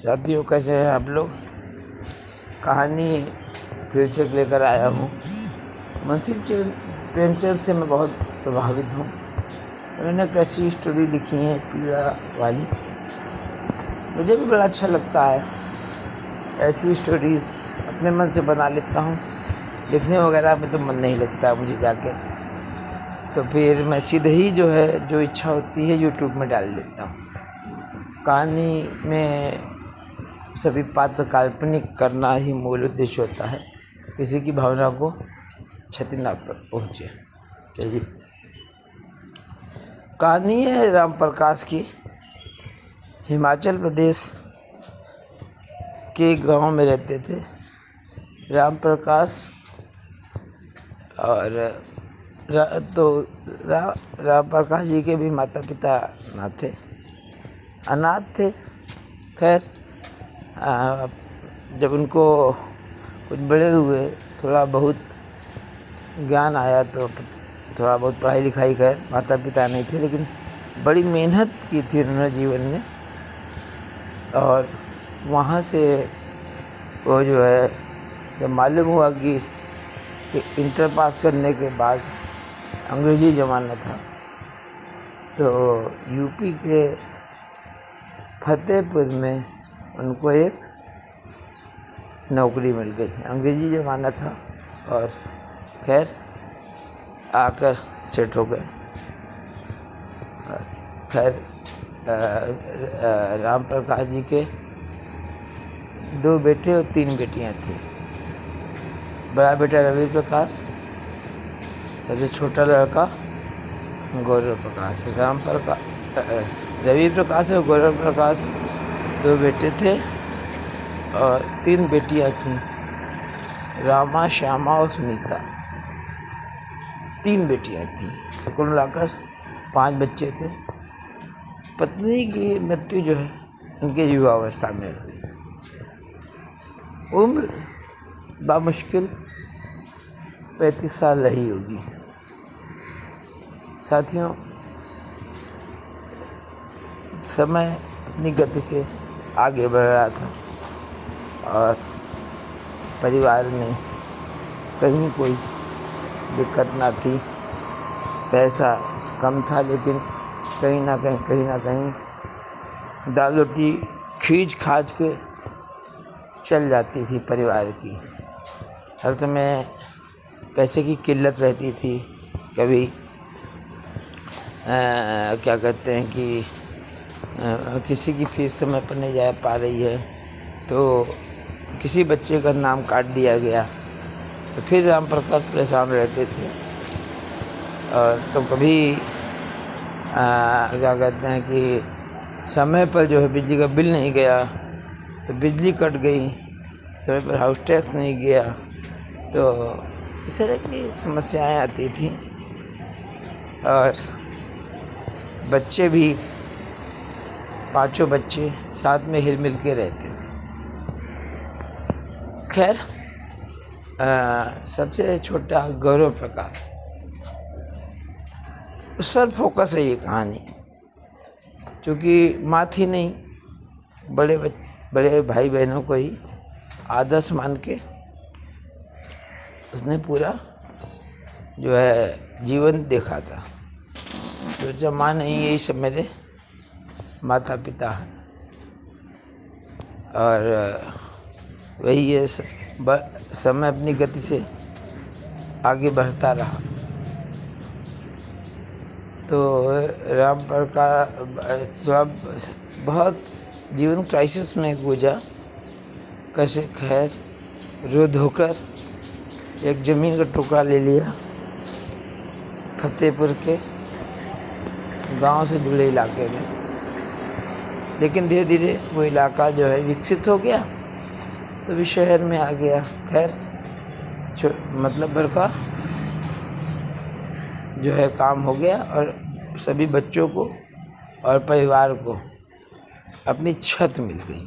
साथियों, कैसे हैं आप लोग। कहानी फिर से लेकर आया हूँ। मुंशी प्रेमचंद से मैं बहुत प्रभावित हूँ। उन्होंने कैसी स्टोरी लिखी है, पीड़ा वाली। मुझे भी बड़ा अच्छा लगता है ऐसी स्टोरीज, अपने मन से बना लेता हूँ। लिखने वगैरह में तो मन नहीं लगता मुझे जाकर, तो फिर मैं सीधे ही जो इच्छा होती है यूट्यूब में डाल देता हूँ। कहानी में सभी पात्र काल्पनिक करना ही मूल उद्देश्य होता है, किसी की भावना को क्षति ना पहुँचे। चलिए, कहानी है राम प्रकाश की। हिमाचल प्रदेश के गांव में रहते थे राम प्रकाश, और राम प्रकाश जी के भी माता पिता ना थे, अनाथ थे। खैर, जब उनको कुछ बड़े हुए, थोड़ा बहुत ज्ञान आया, तो थोड़ा बहुत पढ़ाई लिखाई कर, माता पिता नहीं थे लेकिन बड़ी मेहनत की थी उन्होंने जीवन में। और वहाँ से वो जब मालूम हुआ कि इंटर पास करने के बाद अंग्रेज़ी ज़माना था, तो यूपी के फतेहपुर में उनको एक नौकरी मिल गई। अंग्रेज़ी ज़माना था और खैर आकर सेट हो गए। खैर, राम प्रकाश जी के 2 बेटे और 3 बेटियां थी। बड़ा बेटा रवि प्रकाश, सबसे छोटा लड़का गौरव प्रकाश। रवि प्रकाश और गौरव प्रकाश 2 बेटे थे और 3 बेटियां थीं, रामा, श्यामा और सुनीता। 3 बेटियां थीं, कुल मिलाकर 5 बच्चे थे। पत्नी की मृत्यु उनके युवावस्था में हुई। उम्र बामुश्किल 35 साल रही होगी। साथियों, समय अपनी गति से आगे बढ़ रहा था और परिवार में कहीं कोई दिक्कत ना थी। पैसा कम था लेकिन कहीं ना कहीं दाल रोटी खींच खाच के चल जाती थी परिवार की। हर समय पैसे की किल्लत रहती थी। कभी क्या कहते हैं कि किसी की फीस समय पर नहीं जा पा रही है, तो किसी बच्चे का नाम काट दिया गया, तो फिर राम प्रकाश परेशान रहते थे। और तो कभी क्या कहते हैं कि समय पर बिजली का बिल नहीं गया, तो बिजली कट गई। समय पर हाउस टैक्स नहीं गया, तो इस तरह की समस्याएं आती थी। और बच्चे भी, 5 बच्चे साथ में हिल मिल के रहते थे। खैर, सबसे छोटा गौरव प्रकाश, उस पर फोकस है ये कहानी। क्योंकि माँ थी नहीं, बड़े भाई बहनों को ही आदर्श मान के उसने पूरा जीवन देखा था। तो जब माँ नहीं, यही सब मेरे माता पिता हैं। और वही ये समय अपनी गति से आगे बढ़ता रहा। तो राम प्रकाश बहुत जीवन क्राइसिस में गुजरा। कैसे, खैर, रो धोकर एक ज़मीन का टुकड़ा ले लिया फतेहपुर के गांव से जुड़े इलाके में। लेकिन धीरे धीरे वो इलाका विकसित हो गया, तो भी शहर में आ गया। खैर, मतलब भर का काम हो गया और सभी बच्चों को और परिवार को अपनी छत मिल गई।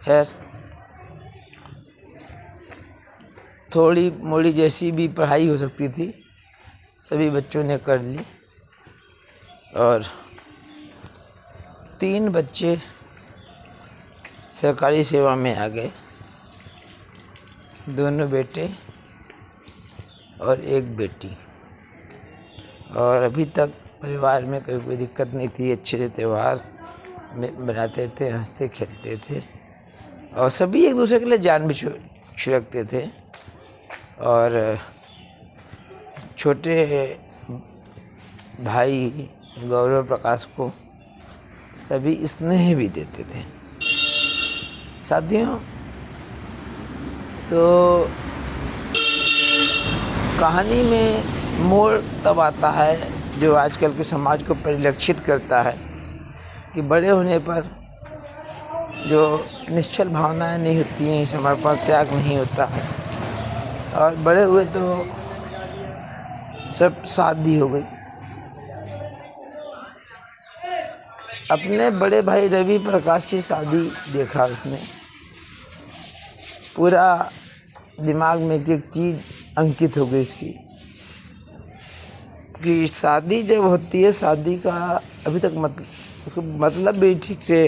खैर, थोड़ी मोड़ी जैसी भी पढ़ाई हो सकती थी सभी बच्चों ने कर ली। और 3 बच्चे सरकारी सेवा में आ गए, दोनों बेटे और एक बेटी। और अभी तक परिवार में कोई दिक्कत नहीं थी, अच्छे से त्यौहार में बनाते थे, हंसते खेलते थे और सभी एक दूसरे के लिए जान भी छिड़कते थे। और छोटे भाई गौरव प्रकाश को सभी स्नेह भी देते थे। साथियों, तो कहानी में मोड़ तब आता है जो आजकल के समाज को परिलक्षित करता है कि बड़े होने पर जो निश्चल भावनाएं नहीं होती हैं, समर्पण त्याग नहीं होता है। और बड़े हुए तो सब शादी हो गई। अपने बड़े भाई रवि प्रकाश की शादी देखा उसने, पूरा दिमाग में एक चीज़ अंकित हो गई उसकी कि शादी जब होती है, शादी का अभी तक उसको मतलब भी ठीक से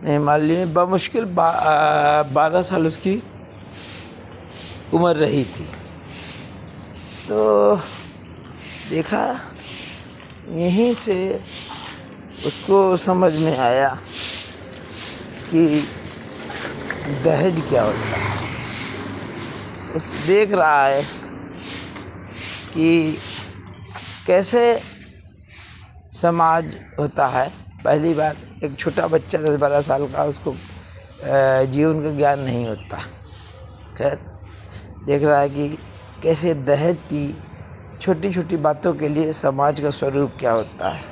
नहीं मालूम। बमुश्किल 12 साल उसकी उम्र रही थी। तो देखा, यहीं से उसको समझ में आया कि दहेज क्या होता है। उस देख रहा है कि कैसे समाज होता है। पहली बार एक छोटा बच्चा 10-12 साल का, उसको जीवन का ज्ञान नहीं होता। खैर, देख रहा है कि कैसे दहेज की छोटी छोटी बातों के लिए समाज का स्वरूप क्या होता है,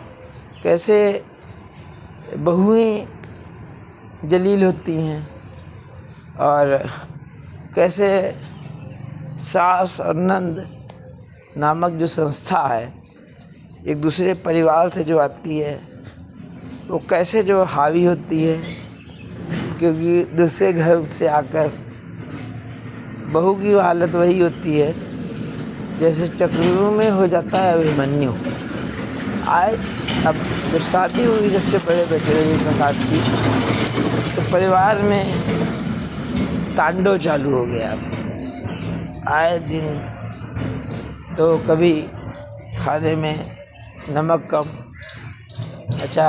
कैसे बहुएं जलील होती हैं और कैसे सास और नंद नामक जो संस्था है एक दूसरे परिवार से जो आती है, वो कैसे जो हावी होती है, क्योंकि दूसरे घर से आकर बहू की हालत वही होती है जैसे चक्रव्यूह में हो जाता है अभिमन्यु। अब जब शादी हुई सबसे बड़े बेटे रवि प्रकाश की, तो परिवार में तांडव चालू हो गया। आए दिन तो कभी खाने में नमक कम। अच्छा,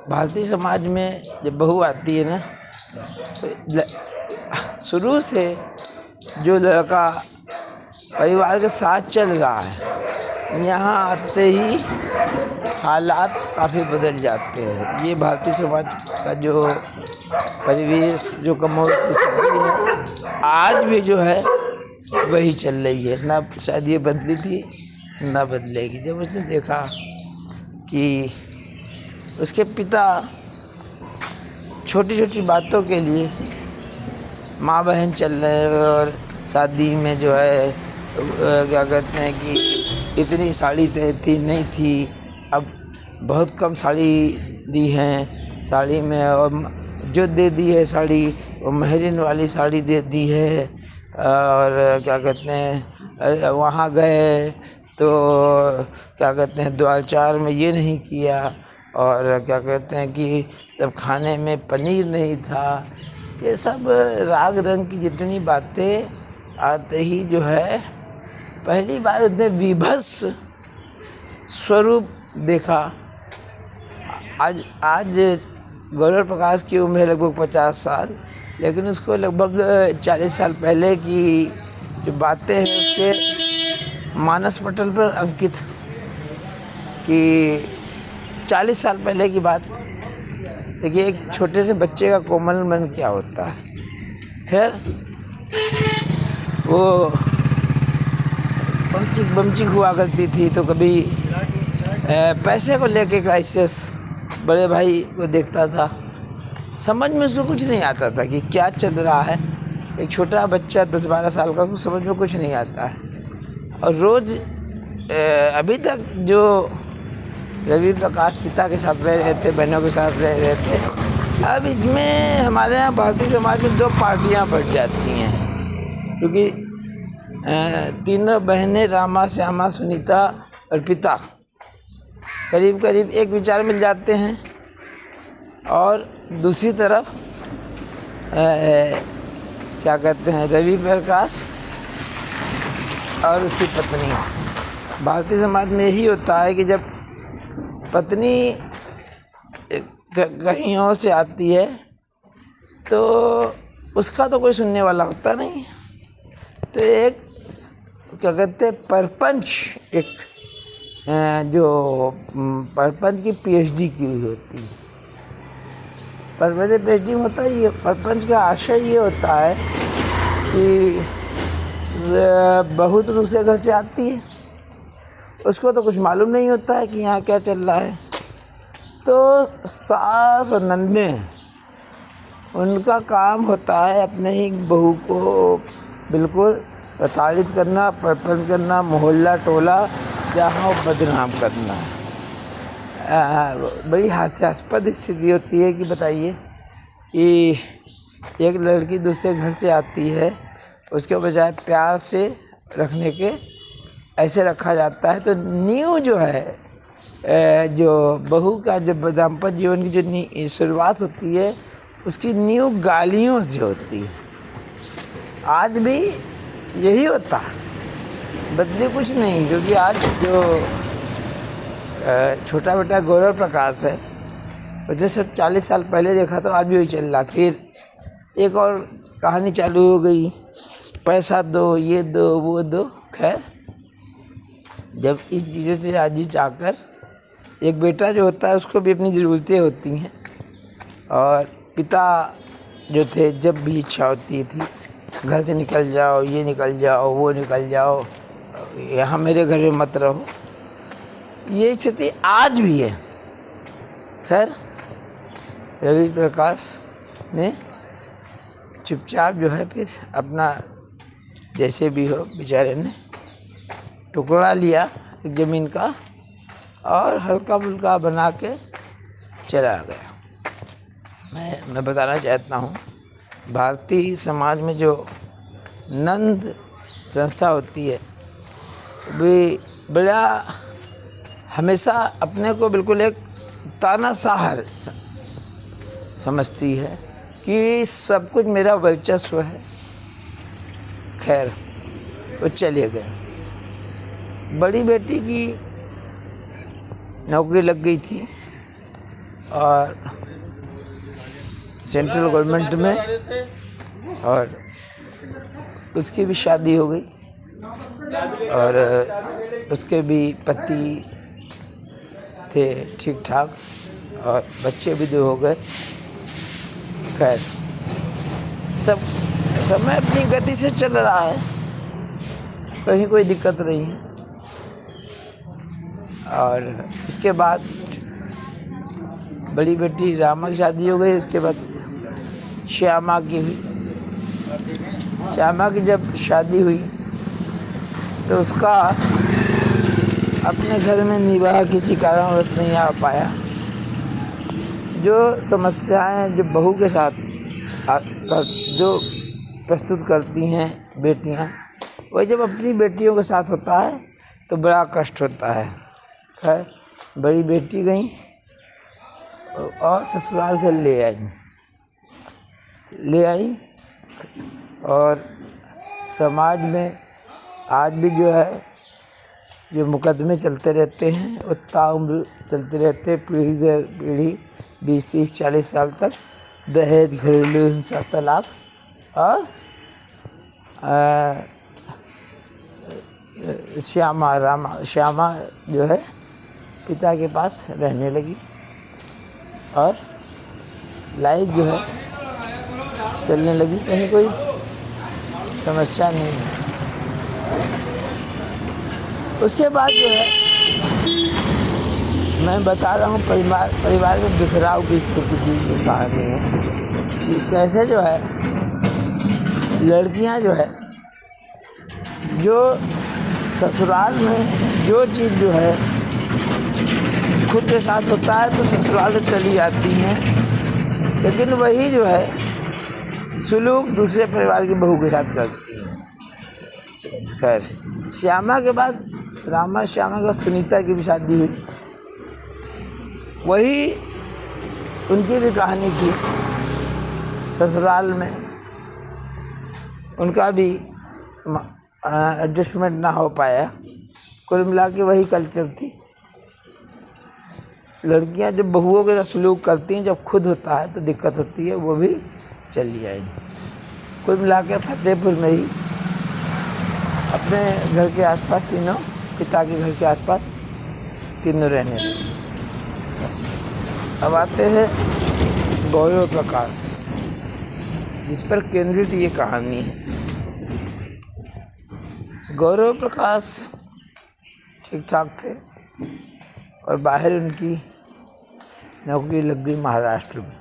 भारतीय समाज में जब बहू आती है ना, तो शुरू से जो लड़का परिवार के साथ चल रहा है, यहाँ आते ही हालात काफ़ी बदल जाते हैं। ये भारतीय समाज का जो परिवेश, जो कमोल से स्थिति है, आज भी जो है वही चल रही है। ना शायद ये बदली थी, ना बदलेगी। जब उसने देखा कि उसके पिता छोटी छोटी बातों के लिए माँ बहन चल रहे हैं और शादी में जो है क्या कहते हैं कि इतनी साड़ी थी नहीं थी, अब बहुत कम साड़ी दी हैं साड़ी में, और जो दे दी है साड़ी वो महरिन वाली साड़ी दे दी है। और क्या कहते हैं, वहाँ गए तो क्या कहते हैं द्वाचार में ये नहीं किया, और क्या कहते हैं कि तब खाने में पनीर नहीं था। ये सब राग रंग की जितनी बातें आते ही जो है पहली बार उसने विभत्स स्वरूप देखा। आज गौरव प्रकाश की उम्र है लगभग 50 साल, लेकिन उसको लगभग 40 साल पहले की जो बातें हैं उसके मानस पटल पर अंकित, कि 40 साल पहले की बात। देखिए, एक छोटे से बच्चे का कोमल मन क्या होता है। खैर, वो बमचिक हुआ करती थी, तो कभी पैसे को लेके क्राइसिस बड़े भाई को देखता था। समझ में उसको कुछ नहीं आता था कि क्या चल रहा है। एक छोटा बच्चा 10-12 साल का, उसको समझ में कुछ नहीं आता है। और रोज़ अभी तक जो रवि प्रकाश पिता के साथ रह रहे थे, बहनों के साथ रह रहे थे, अब इसमें हमारे यहाँ भारतीय समाज में 2 पार्टियाँ बढ़ जाती हैं, क्योंकि तीनों बहनें रामा, श्यामा, सुनीता और पिता करीब करीब एक विचार मिल जाते हैं। और दूसरी तरफ क्या कहते हैं, रवि प्रकाश और उसकी पत्नी। भारतीय समाज में यही होता है कि जब पत्नी कहीं और से आती है तो उसका तो कोई सुनने वाला होता नहीं। तो एक क्या कहते हैं, परपंच, एक जो परपंच की पीएचडी की हुई होती है। परपंच पीएचडी में होता है ये, परपंच का आशय ये होता है कि बहू तो दूसरे घर से आती है, उसको तो कुछ मालूम नहीं होता है कि यहाँ क्या चल रहा है। तो सास और नंदे, उनका काम होता है अपने ही बहू को बिल्कुल प्रताड़ित करना, परपंच करना, मोहल्ला टोला जहाँ बदनाम करना। बड़ी हास्यास्पद स्थिति होती है कि बताइए कि एक लड़की दूसरे घर से आती है, उसके बजाय प्यार से रखने के ऐसे रखा जाता है। तो नींव जो है, जो बहू का जो दाम्पत्य जीवन की जो शुरुआत होती है, उसकी नींव गालियों से होती है। आज भी यही होता है, बदले कुछ नहीं। क्योंकि आज जो छोटा बेटा गौरव प्रकाश है, वैसे सब 40 साल पहले देखा तो आज भी वही चल रहा। फिर एक और कहानी चालू हो गई, पैसा दो, ये दो, वो दो। खैर, जब इस चीज़ों से आजी चाहकर एक बेटा जो होता है उसको भी अपनी ज़रूरतें होती हैं, और पिता जो थे जब भी इच्छा होती थी घर से निकल जाओ, ये निकल जाओ, वो निकल जाओ, यहाँ मेरे घर में मत रहो, ये स्थिति आज भी है। खैर, रवि प्रकाश ने चुपचाप जो है फिर अपना जैसे भी हो बेचारे ने टुकड़ा लिया एक ज़मीन का और हल्का फुल्का बना के चला गया। मैं बताना चाहता हूँ, भारतीय समाज में जो नंद संस्था होती है वे बड़ा हमेशा अपने को बिल्कुल एक तानाशाह समझती है कि सब कुछ मेरा वर्चस्व है। खैर, वो चले गए। बड़ी बेटी की नौकरी लग गई थी और सेंट्रल गवर्नमेंट में, और उसकी भी शादी हो गई और उसके भी पति थे ठीक ठाक और बच्चे भी 2 हो गए। खैर, सब समय अपनी गति से चल रहा है, कहीं कोई दिक्कत नहीं है। और इसके बाद बड़ी बेटी रामा की शादी हो गई, उसके बाद श्यामा की हुई। श्यामा की जब शादी हुई तो उसका अपने घर में निवाह किसी कारणवश नहीं आ पाया। जो समस्याएं जो बहू के साथ जो प्रस्तुत करती हैं बेटियां, वही जब अपनी बेटियों के साथ होता है तो बड़ा कष्ट होता है। खैर, बड़ी बेटी गई और ससुराल से ले आई और समाज में आज भी जो है जो मुकदमे चलते रहते हैं, वो ताउम्र चलते रहते हैं, पीढ़ी दर पीढ़ी 20, 30, 40 साल तक। दहेज, घरेलू हिंसा, तलाक और श्यामा जो है पिता के पास रहने लगी और लाइफ जो है चलने लगी, कहीं कोई समस्या नहीं है। उसके बाद जो है मैं बता रहा हूँ, परिवार में बिखराव की स्थिति की ये कहानी है कि कैसे जो है लड़कियां जो है जो ससुराल में जो चीज़ जो है खुद के साथ होता है तो ससुराल से चली जाती हैं, लेकिन वही जो है सुलूक दूसरे परिवार की बहू के साथ करती हैं। खैर, श्यामा के बाद रामा, श्यामा के बाद सुनीता की भी शादी हुई। वही उनकी भी कहानी थी ससुराल में उनका भी एडजस्टमेंट ना हो पाया। कुल मिला के वही कल्चर थी। लड़कियां जब बहुओं के साथ सलूक करती हैं, जब खुद होता है तो दिक्कत होती है, वो भी चली आएगी। कुल मिला के फतेहपुर में ही अपने घर के आसपास तीनों, पिता के घर के आसपास तीनों रहने लगे। अब आते हैं गौरव प्रकाश, जिस पर केंद्रित ये कहानी है। गौरव प्रकाश ठीक ठाक थे और बाहर उनकी नौकरी लग गई महाराष्ट्र में।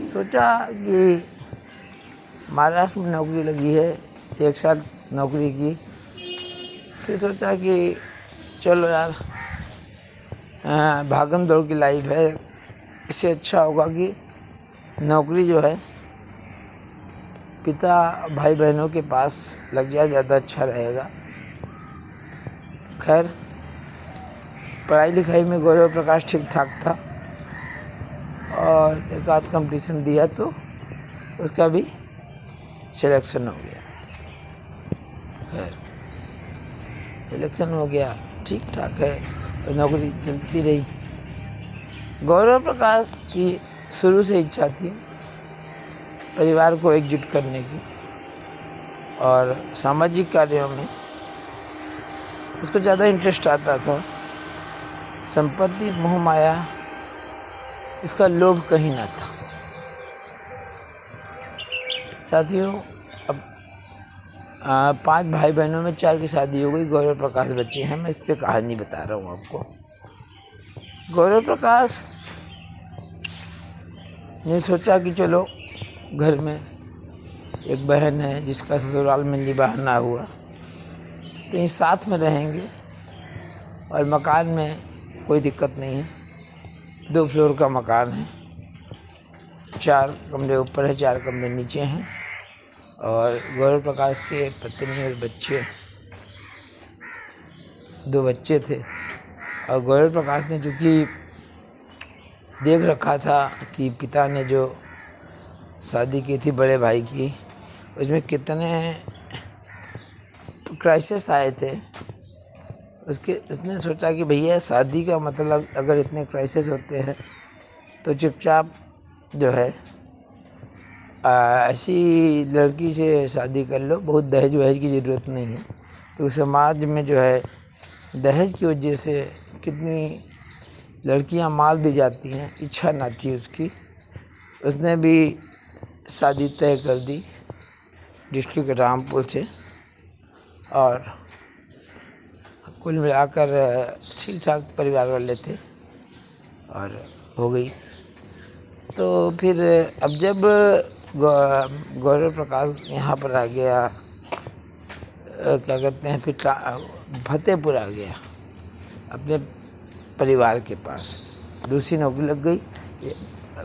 सोचा कि महाराष्ट्र में नौकरी लगी है, 1 साल नौकरी की। फिर सोचा कि चलो यार, भागम दौड़ की लाइफ है, इससे अच्छा होगा कि नौकरी जो है पिता भाई बहनों के पास लग जाए, ज़्यादा अच्छा रहेगा। खैर, पढ़ाई लिखाई में गौरव प्रकाश ठीक ठाक था और एक आध कंपटीशन दिया तो उसका भी सिलेक्शन हो गया। खैर, सिलेक्शन हो गया, ठीक ठाक है, तो नौकरी चलती रही। गौरव प्रकाश की शुरू से इच्छा थी परिवार को एकजुट करने की और सामाजिक कार्यों में उसको ज़्यादा इंटरेस्ट आता था। संपत्ति, मोह माया, इसका लोभ कहीं ना था। साथियों, अब 5 भाई बहनों में 4 की शादी हो गई। गौरव प्रकाश बच्चे हैं, मैं इस पर कहानी बता रहा हूँ आपको। गौरव प्रकाश ने सोचा कि चलो, घर में एक बहन है जिसका ससुराल में निवाह ना हुआ, तो ये साथ में रहेंगे और मकान में कोई दिक्कत नहीं है। 2 फ्लोर का मकान है, 4 कमरे ऊपर है, 4 कमरे नीचे हैं। और गौरव प्रकाश के पत्नी और बच्चे, 2 बच्चे थे। और गौरव प्रकाश ने चूँकि देख रखा था कि पिता ने जो शादी की थी बड़े भाई की, उसमें कितने क्राइसिस आए थे, उसने सोचा कि भैया शादी का मतलब अगर इतने क्राइसिस होते हैं तो चुपचाप जो है ऐसी लड़की से शादी कर लो, बहुत दहेज वहेज की ज़रूरत नहीं है। तो समाज में जो है दहेज की वजह से कितनी लड़कियां मार दी जाती हैं, इच्छा ना थी उसकी। उसने भी शादी तय कर दी डिस्ट्रिक्ट रामपुर से और कुल मिलाकर ठीक ठाक परिवार वाले थे और हो गई। तो फिर अब जब गौरव प्रकाश यहाँ पर आ गया, क्या कहते हैं, फिर फतेहपुर आ गया अपने परिवार के पास। दूसरी नौकरी लग गई,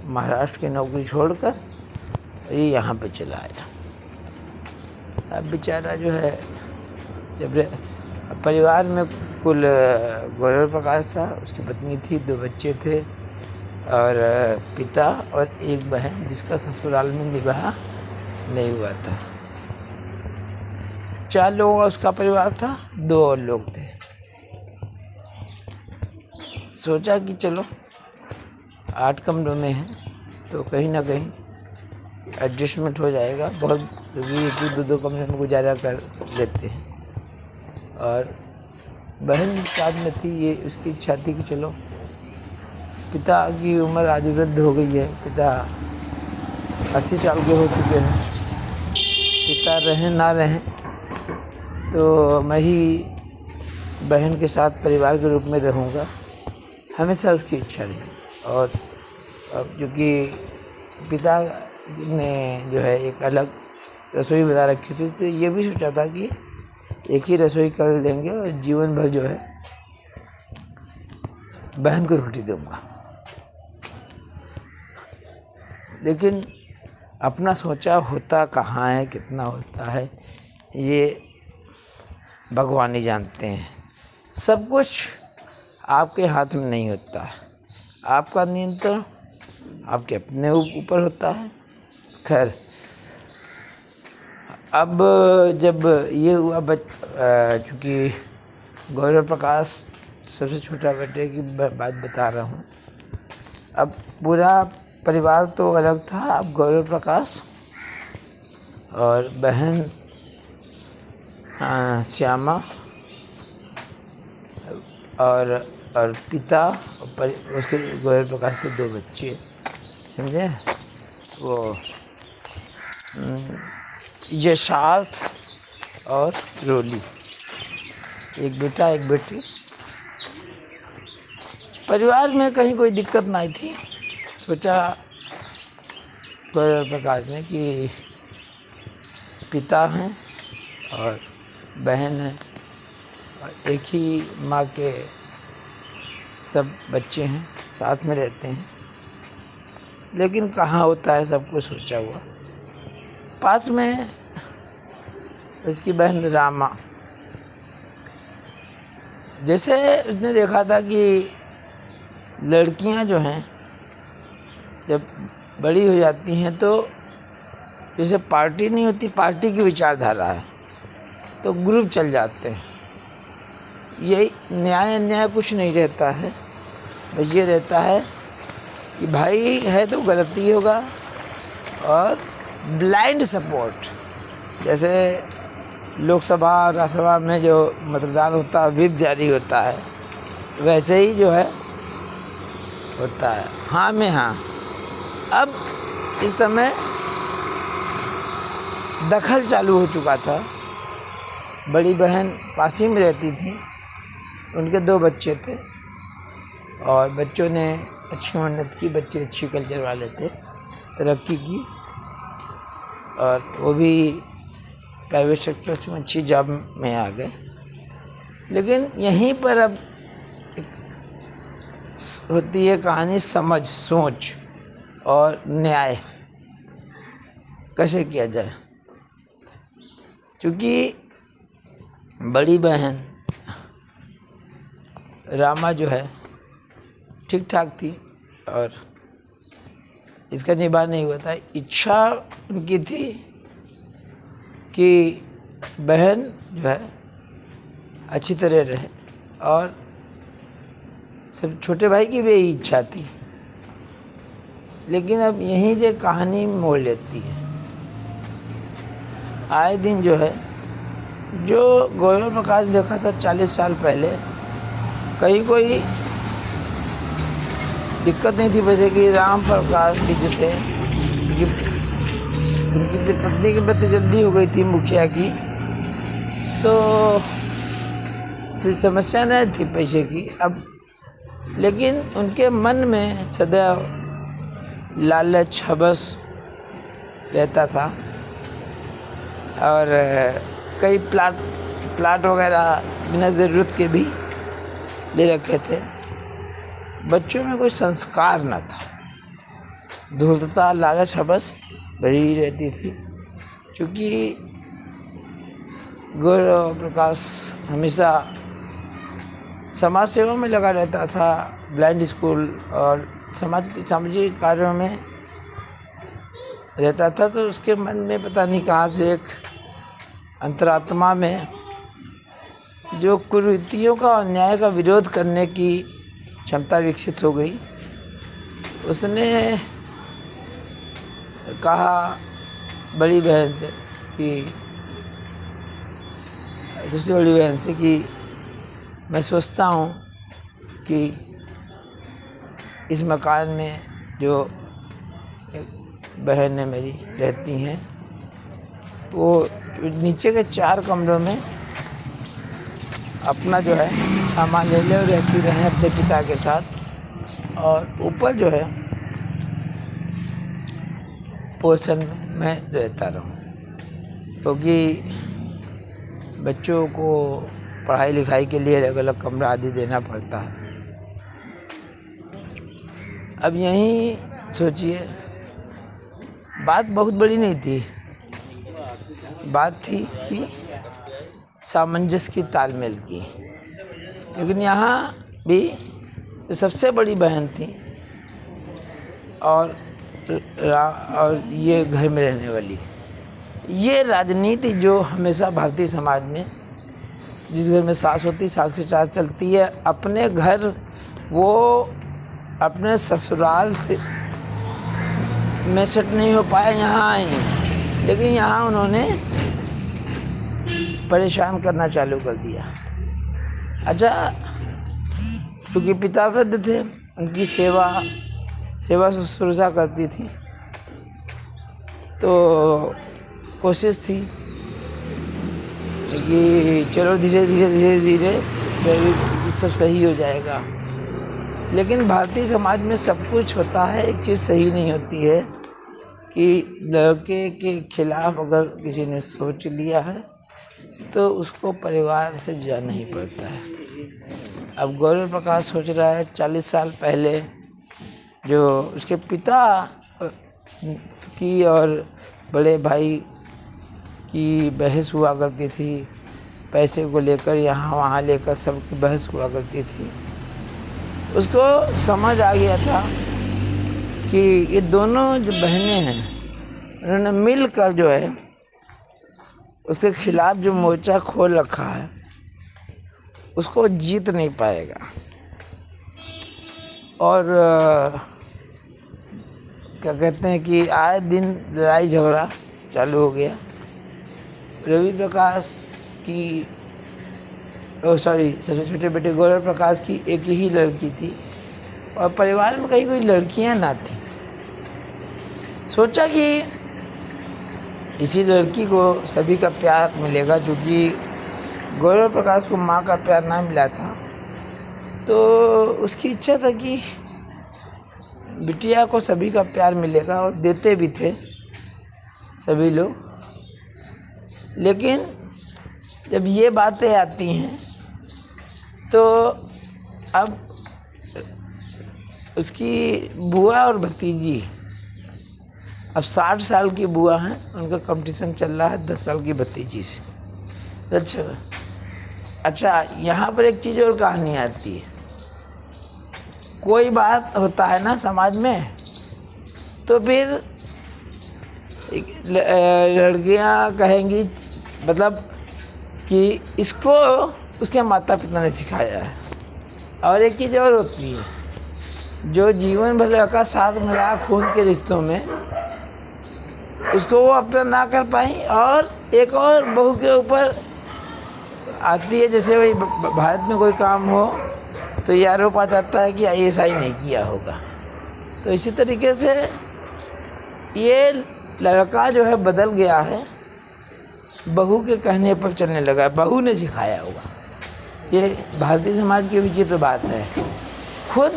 महाराष्ट्र की नौकरी छोड़कर ये यहाँ पे चला आया। अब बेचारा जो है, जब परिवार में कुल गौरव प्रकाश था, उसकी पत्नी थी, 2 बच्चे थे और पिता और एक बहन जिसका ससुराल में निवाह नहीं हुआ था। 4 लोगों का उसका परिवार था, 2 और लोग थे। सोचा कि चलो 8 कमरों में हैं तो कहीं ना कहीं एडजस्टमेंट हो जाएगा, बहुत जरूरी 2 कमरे में गुजारा कर लेते हैं। और बहन साथ में थी, ये उसकी इच्छा थी कि चलो, पिता की उम्र आज वृद्ध हो गई है, पिता 80 साल के हो चुके हैं, पिता रहें ना रहें तो मैं ही बहन के साथ परिवार के रूप में रहूँगा, हमेशा उसकी इच्छा रही। और अब चूँकि पिता ने जो है एक अलग रसोई बना रखी थी, तो ये भी सोचा था कि एक ही रसोई कर लेंगे और जीवन भर जो है बहन को रोटी दूंगा। लेकिन अपना सोचा होता कहाँ है, कितना होता है, ये भगवान ही जानते हैं। सब कुछ आपके हाथ में नहीं होता। आपका नियंत्रण आपके अपने ऊपर होता है। खैर, अब जब ये हुआ चूँकि गौरव प्रकाश सबसे छोटा बेटे की बात बता रहा हूँ। अब पूरा परिवार तो अलग था। अब गौरव प्रकाश और बहन श्यामा और पिता और उसके गौरव प्रकाश के 2 बच्चे, समझे, वो यशार्थ और रोली, एक बेटा एक बेटी। परिवार में कहीं कोई दिक्कत नहीं थी। सोचा गौरव प्रकाश ने कि पिता हैं और बहन है और एक ही माँ के सब बच्चे हैं, साथ में रहते हैं। लेकिन कहाँ होता है सब कुछ सोचा हुआ। पास में उसकी बहन रामा, जैसे उसने देखा था कि लड़कियां जो हैं जब बड़ी हो जाती हैं तो जैसे पार्टी नहीं होती, पार्टी की विचारधारा है तो ग्रुप चल जाते हैं। यही न्याय अन्याय कुछ नहीं रहता है, बस ये रहता है कि भाई है तो गलती होगा और ब्लाइंड सपोर्ट। जैसे लोकसभा राज्यसभा में जो मतदान होता है, व्हिप जारी होता है, वैसे ही जो है होता है, हाँ में हाँ। अब इस समय दखल चालू हो चुका था। बड़ी बहन पास ही में रहती थी, उनके 2 बच्चे थे और बच्चों ने अच्छी मेहनत की, बच्चे अच्छी कल्चर वाले थे, तरक्की की और वो भी प्राइवेट सेक्टर से अच्छी जॉब में आ गए। लेकिन यहीं पर अब होती है कहानी समझ, सोच और न्याय कैसे किया जाए। क्योंकि बड़ी बहन रामा जो है ठीक ठाक थी और इसका निभा नहीं हुआ था। इच्छा उनकी थी कि बहन जो है अच्छी तरह रहे और सब छोटे भाई की भी यही इच्छा थी। लेकिन अब यहीं से कहानी मोड़ लेती है। आए दिन जो है, जो गौरव प्रकाश देखा था 40 साल पहले, कहीं कोई दिक्कत नहीं थी। वैसे कि राम प्रकाश जी जो थे, उनकी पत्नी की प्रतिजल्दी हो गई थी मुखिया की, तो फिर समस्या नहीं थी पैसे की। अब लेकिन उनके मन में सदैव लालच, हवस रहता था और कई प्लाट वगैरह बिना ज़रूरत के भी ले रखे थे। बच्चों में कोई संस्कार न था, धूर्तता, लालच, हवस बड़ी रहती थी। क्योंकि गौरव प्रकाश हमेशा समाज सेवा में लगा रहता था, ब्लाइंड स्कूल और सामाजिक कार्यों में रहता था। तो उसके मन में पता नहीं कहाँ से एक अंतरात्मा में जो कुरीतियों का और न्याय का विरोध करने की क्षमता विकसित हो गई। उसने कहा बड़ी बहन से कि सबसे बड़ी बहन से कि मैं सोचता हूँ कि इस मकान में जो बहन है मेरी रहती हैं, वो नीचे के 4 कमरों में अपना जो है सामान ले ले और रहती रहे अपने पिता के साथ, और ऊपर जो है पोर्शन में रहता रहूं। क्योंकि बच्चों को पढ़ाई लिखाई के लिए अलग अलग कमरा आदि देना पड़ता है। अब यहीं सोचिए, बात बहुत बड़ी नहीं थी, बात थी कि सामंजस्य की, तालमेल की। लेकिन यहाँ भी जो सबसे बड़ी बहन थी और और ये घर में रहने वाली। ये राजनीति जो हमेशा भारतीय समाज में, जिस घर में सास होती, सास के साथ चलती है, अपने घर वो अपने ससुराल से में सेट नहीं हो पाए, यहाँ आए, लेकिन यहाँ उन्होंने परेशान करना चालू कर दिया। अच्छा, क्योंकि पिता वृद्ध थे, उनकी सेवा शुश्रूषा करती थी, तो कोशिश थी कि चलो धीरे धीरे सब सही हो जाएगा। लेकिन भारतीय समाज में सब कुछ होता है, एक चीज़ सही नहीं होती है कि लड़के के खिलाफ अगर किसी ने सोच लिया है तो उसको परिवार से जाना ही पड़ता है। अब गौरव प्रकाश सोच रहा है 40 साल पहले जो उसके पिता की और बड़े भाई की बहस हुआ करती थी, पैसे को लेकर यहाँ वहाँ लेकर सबकी बहस हुआ करती थी, उसको समझ आ गया था कि ये दोनों जो बहनें हैं उन्होंने मिलकर जो है उसके खिलाफ जो मोर्चा खोल रखा है उसको जीत नहीं पाएगा। और क्या कहते हैं कि आए दिन लड़ाई झगड़ा चालू हो गया। रवि प्रकाश की सबसे छोटे बेटे गौरव प्रकाश की एक ही लड़की थी और परिवार में कहीं कोई लड़कियां ना थी। सोचा कि इसी लड़की को सभी का प्यार मिलेगा, क्योंकि गौरव प्रकाश को माँ का प्यार ना मिला था, तो उसकी इच्छा था कि बिटिया को सभी का प्यार मिलेगा, और देते भी थे सभी लोग। लेकिन जब ये बातें आती हैं तो अब उसकी बुआ और भतीजी, अब 60 साल की बुआ हैं, उनका कंपटीशन चल रहा है 10 साल की भतीजी से। अच्छा, यहाँ पर एक चीज़ और कहानी आती है। कोई बात होता है ना समाज में, तो फिर लड़कियाँ कहेंगी, मतलब कि इसको उसके माता पिता ने सिखाया है। और एक चीज़ और होती है, जो जीवन भर का साथ मिला खून के रिश्तों में, उसको वो अपना ना कर पाई और एक और बहू के ऊपर आती है। जैसे वही भारत में कोई काम हो तो ये आरोप आ जाता है कि ऐसा ही नहीं किया होगा। तो इसी तरीके से ये लड़का जो है बदल गया है, बहू के कहने पर चलने लगा, बहू ने सिखाया होगा। ये भारतीय समाज की विचित्र बात है। खुद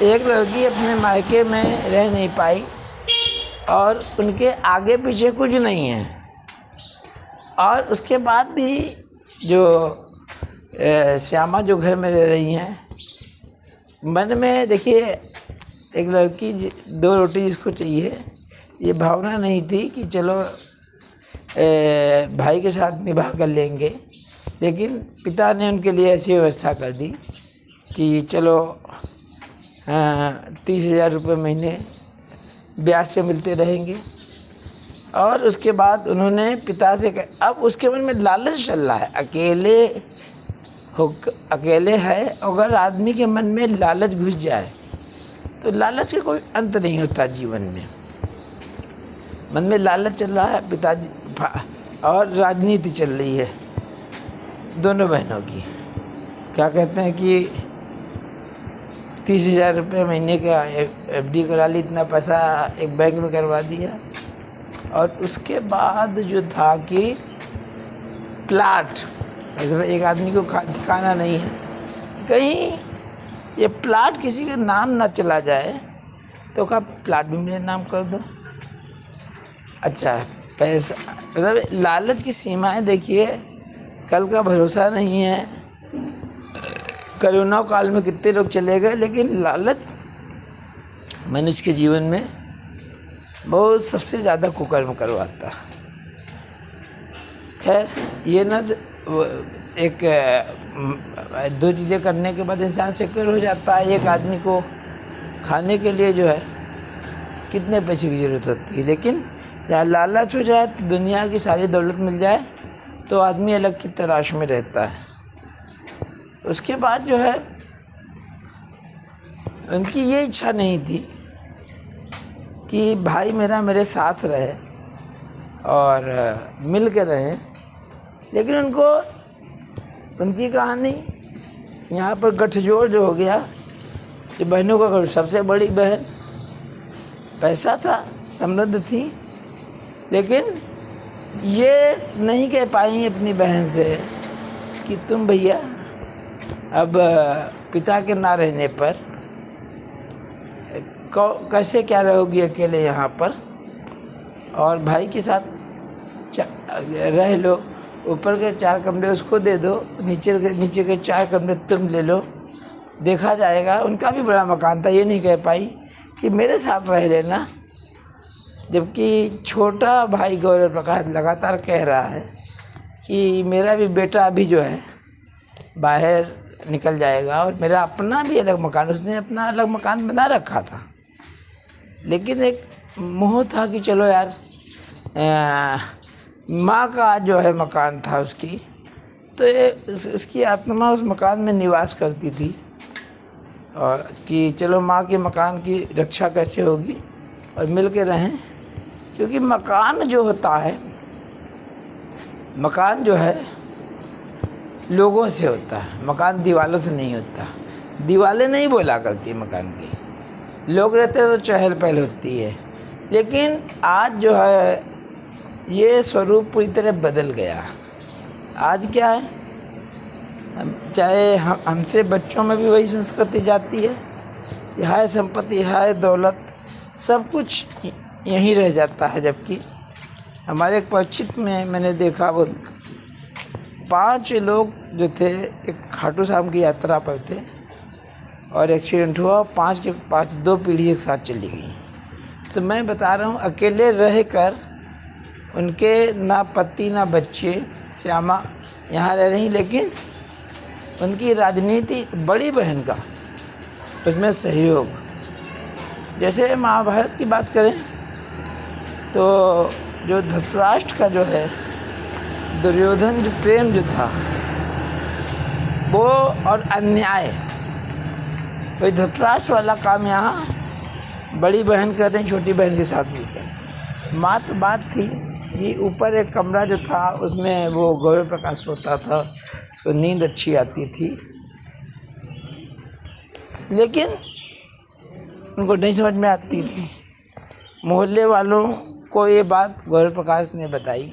एक लड़की अपने मायके में रह नहीं पाई और उनके आगे पीछे कुछ नहीं है, और उसके बाद भी जो श्यामा जो घर में रह रही हैं, मन में देखिए एक लड़की 2 रोटी जिसको चाहिए, ये भावना नहीं थी कि चलो भाई के साथ निभाह कर लेंगे। लेकिन पिता ने उनके लिए ऐसी व्यवस्था कर दी कि चलो 30,000 रुपये महीने ब्याज से मिलते रहेंगे। और उसके बाद उन्होंने पिता से अब उसके मन में लालच चल रहा है, अकेले है। अगर आदमी के मन में लालच घुस जाए तो लालच का कोई अंत नहीं होता जीवन में। मन में लालच चल रहा है पिताजी, और राजनीति चल रही है दोनों बहनों की। क्या कहते हैं कि 30,000 रुपये महीने का FD करा ली, इतना पैसा एक बैंक में करवा दिया। और उसके बाद जो था कि प्लाट, एक आदमी को ठिकाना नहीं है, कहीं ये प्लाट किसी का नाम ना चला जाए तो का प्लाट भी मेरे नाम कर दो। अच्छा, पैसा, मतलब लालच की सीमाएं देखिए, कल का भरोसा नहीं है। कोरोना काल में कितने लोग चले गए, लेकिन लालच मनुष्य के जीवन में बहुत सबसे ज़्यादा कुकर्म करवाता। खैर, ये ना एक 2 चीज़ें करने के बाद इंसान सिक्योर हो जाता है। एक आदमी को खाने के लिए जो है कितने पैसे की ज़रूरत होती है। लेकिन जहाँ लालच हो जाए तो दुनिया की सारी दौलत मिल जाए तो आदमी अलग की तलाश में रहता है। उसके बाद जो है उनकी ये इच्छा नहीं थी कि भाई मेरा मेरे साथ रहे और मिल के रहें, लेकिन उनकी कहानी यहाँ पर गठजोड़ जो हो गया कि बहनों का सबसे बड़ी बहन पैसा था, समृद्ध थी, लेकिन ये नहीं कह पाई अपनी बहन से कि तुम भैया अब पिता के ना रहने पर कैसे क्या रहोगी अकेले यहाँ पर, और भाई के साथ रह लो, ऊपर के 4 कमरे उसको दे दो, नीचे के 4 कमरे तुम ले लो, देखा जाएगा। उनका भी बड़ा मकान था, ये नहीं कह पाई कि मेरे साथ रह लेना। जबकि छोटा भाई गौरव प्रकाश लगातार कह रहा है कि मेरा भी बेटा अभी जो है बाहर निकल जाएगा और मेरा अपना भी अलग मकान, उसने अपना अलग मकान बना रखा था, लेकिन एक मोह था कि चलो यार माँ का जो है मकान था उसकी, तो उसकी आत्मा उस मकान में निवास करती थी, और कि चलो माँ के मकान की रक्षा कैसे होगी और मिल के रहें। क्योंकि मकान जो होता है, मकान जो है लोगों से होता है, मकान दीवालों से नहीं होता। दीवालें नहीं बोला करती मकान की, लोग रहते तो चहल पहल होती है। लेकिन आज जो है ये स्वरूप पूरी तरह बदल गया। आज क्या है, चाहे हमसे बच्चों में भी वही संस्कृति जाती है, यहाँ है संपत्ति, यहाँ है दौलत, सब कुछ यहीं रह जाता है। जबकि हमारे एक परिचित में मैंने देखा, वो 5 लोग जो थे एक खाटू श्याम की यात्रा पर थे और एक्सीडेंट हुआ, 5 के 5 2 पीढ़ी एक साथ चली गई। तो मैं बता रहा हूँ अकेले रह कर उनके ना पति ना बच्चे, श्यामा यहाँ रह रही, लेकिन उनकी राजनीति बड़ी बहन का उसमें सहयोग। जैसे महाभारत की बात करें तो जो धृतराष्ट्र का जो है दुर्योधन जो प्रेम जो था वो और अन्याय, वही धृतराष्ट्र वाला काम यहाँ बड़ी बहन कर रही छोटी बहन के साथ मिलकर। मात्र बात थी कि ऊपर एक कमरा जो था उसमें वो गौरव प्रकाश सोता था, तो नींद अच्छी आती थी, लेकिन उनको नहीं समझ में आती थी। मोहल्ले वालों को ये बात गौरव प्रकाश ने बताई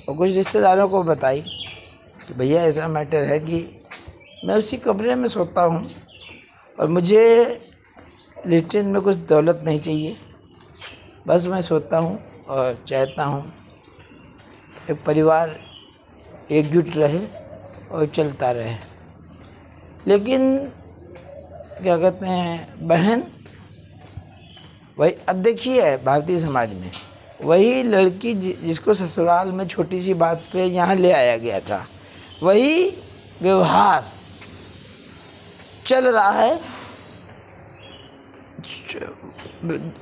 और कुछ रिश्तेदारों को बताई कि भैया ऐसा मैटर है कि मैं उसी कमरे में सोता हूँ और मुझे लेटरिन में कुछ दौलत नहीं चाहिए, बस मैं सोता हूँ और चाहता हूँ एक परिवार एकजुट रहे और चलता रहे। लेकिन क्या कहते हैं, बहन वही, अब देखिए भारतीय समाज में वही लड़की जिसको ससुराल में छोटी सी बात पे यहाँ ले आया गया था, वही व्यवहार चल रहा है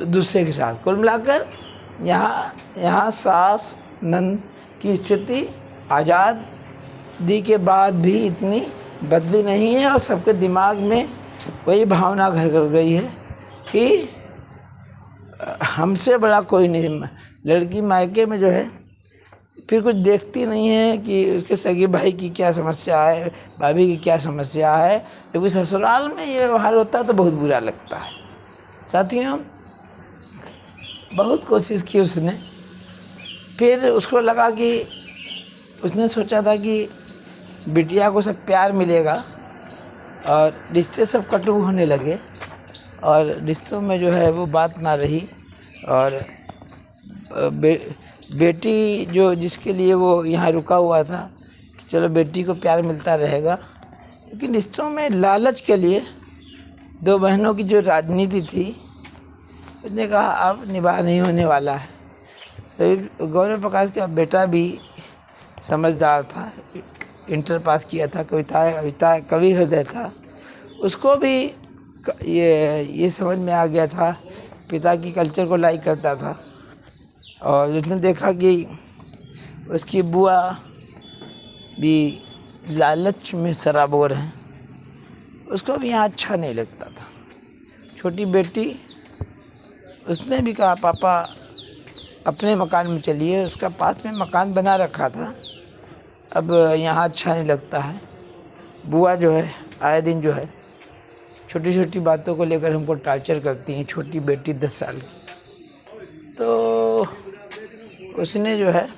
दूसरे के साथ। कुल मिलाकर यहाँ सास नंद की स्थिति आज़ादी के बाद भी इतनी बदली नहीं है और सबके दिमाग में वही भावना घर कर गई है कि हमसे बड़ा कोई नहीं। लड़की मायके में जो है फिर कुछ देखती नहीं है कि उसके सगे भाई की क्या समस्या है, भाभी की क्या समस्या है, क्योंकि ससुराल में ये व्यवहार होता है तो बहुत बुरा लगता है। साथियों, बहुत कोशिश की उसने, फिर उसको लगा कि उसने सोचा था कि बिटिया को सब प्यार मिलेगा और रिश्ते सब कटु होने लगे और रिश्तों में जो है वो बात ना रही। और बेटी जो जिसके लिए वो यहाँ रुका हुआ था कि चलो बेटी को प्यार मिलता रहेगा, लेकिन रिश्तों में लालच के लिए 2 बहनों की जो राजनीति थी उसने कहा अब निभा नहीं होने वाला है। गौरव प्रकाश का बेटा भी समझदार था, इंटर पास किया था, कविता कवि हृदय था, उसको भी ये समझ में आ गया था पिता की कल्चर को लाइक करता था और उसने देखा कि उसकी बुआ भी लालच में सराबोर है, उसको भी यहाँ अच्छा नहीं लगता था। छोटी बेटी, उसने भी कहा पापा अपने मकान में चलिए, उसका पास में मकान बना रखा था, अब यहाँ अच्छा नहीं लगता है। बुआ जो है आए दिन जो है छोटी छोटी बातों को लेकर हमको टार्चर करती हैं। छोटी बेटी 10 साल की, तो उसने जो है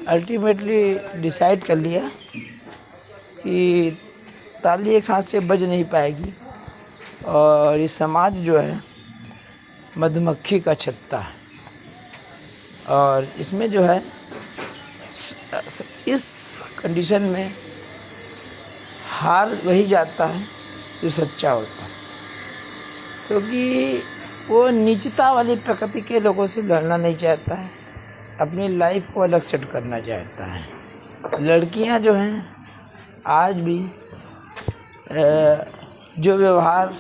अल्टीमेटली डिसाइड कर लिया कि ताली एक हाथ से बज नहीं पाएगी और ये समाज जो है मधुमक्खी का छत्ता है और इसमें जो है इस कंडीशन में हार वही जाता है जो सच्चा होता है, क्योंकि वो नीचता वाली प्रकृति के लोगों से लड़ना नहीं चाहता है, अपनी लाइफ को अलग सेट करना चाहता है। लड़कियां जो हैं आज भी जो व्यवहार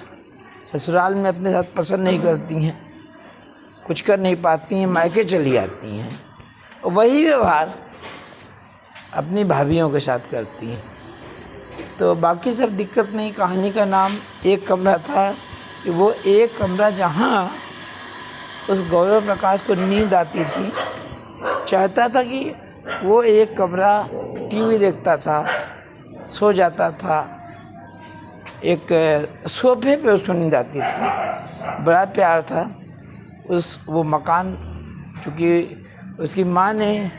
ससुराल में अपने साथ पसंद नहीं करती हैं, कुछ कर नहीं पाती हैं, मायके चली आती हैं, वही व्यवहार अपनी भाभियों के साथ करती हैं। तो बाकी सब दिक्कत नहीं। कहानी का नाम एक कमरा था कि वो एक कमरा जहाँ उस गौरव प्रकाश को नींद आती थी, चाहता था कि वो एक कमरा टीवी देखता था, सो जाता था, एक सोफे पे उसको नींद आती थी। बड़ा प्यार था वो मकान, चूँकि उसकी माँ ने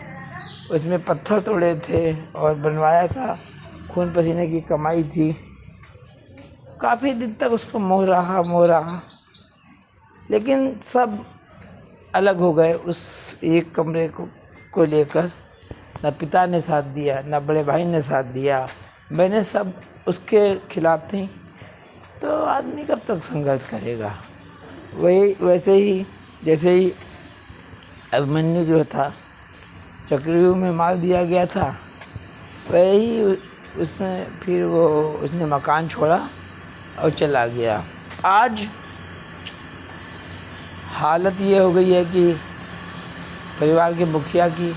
उसमें पत्थर तोड़े थे और बनवाया था, खून पसीने की कमाई थी। काफ़ी दिन तक उसको मोह रहा, लेकिन सब अलग हो गए उस एक कमरे को लेकर। न पिता ने साथ दिया, न बड़े भाई ने साथ दिया, मैंने सब उसके खिलाफ थी। तो आदमी कब तक संघर्ष करेगा। वैसे ही जैसे ही अभिमन्यु जो था चक्रव्यूह में मार दिया गया था, वही उसने मकान छोड़ा और चला गया। आज हालत ये हो गई है कि परिवार के मुखिया की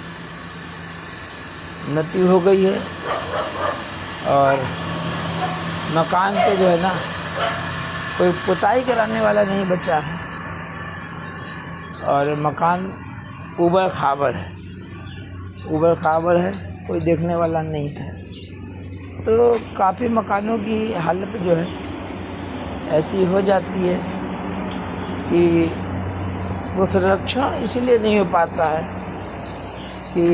मृत्यु हो गई है और मकान पे जो है ना कोई पुताई कराने वाला नहीं बचा है और मकान ऊबड़ खाबड़ है, कोई देखने वाला नहीं था। तो काफ़ी मकानों की हालत जो है ऐसी हो जाती है कि वो संरक्षण इसीलिए नहीं हो पाता है कि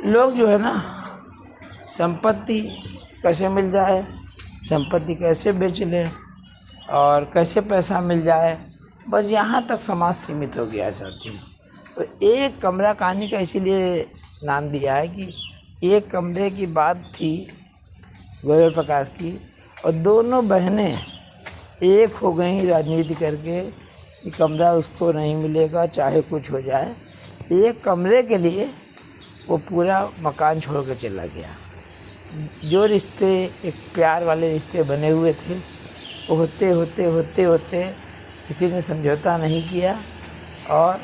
लोग जो है ना संपत्ति कैसे मिल जाए, संपत्ति कैसे बेच लें और कैसे पैसा मिल जाए, बस यहाँ तक समाज सीमित हो गया है साथी। तो एक कमरा कहानी का इसीलिए नाम दिया है कि एक कमरे की बात थी गौरव प्रकाश की और दोनों बहनें एक हो गई राजनीति करके कि कमरा उसको नहीं मिलेगा चाहे कुछ हो जाए। एक कमरे के लिए वो पूरा मकान छोड़ कर चला गया। जो रिश्ते एक प्यार वाले रिश्ते बने हुए थे वो होते किसी ने समझौता नहीं किया और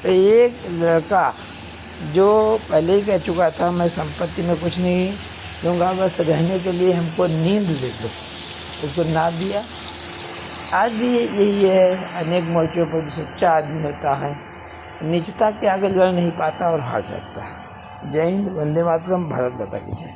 एक लड़का जो पहले ही कह चुका था मैं संपत्ति में कुछ नहीं दूंगा, बस रहने के लिए हमको नींद दे दो, उसको ना दिया। आज भी यही है, अनेक मोर्चों पर जो सच्चा आदमी होता है नीचता के आगे लड़ नहीं पाता और हार जाता है। जय हिंद, वंदे मातरम, भारत माता की जय।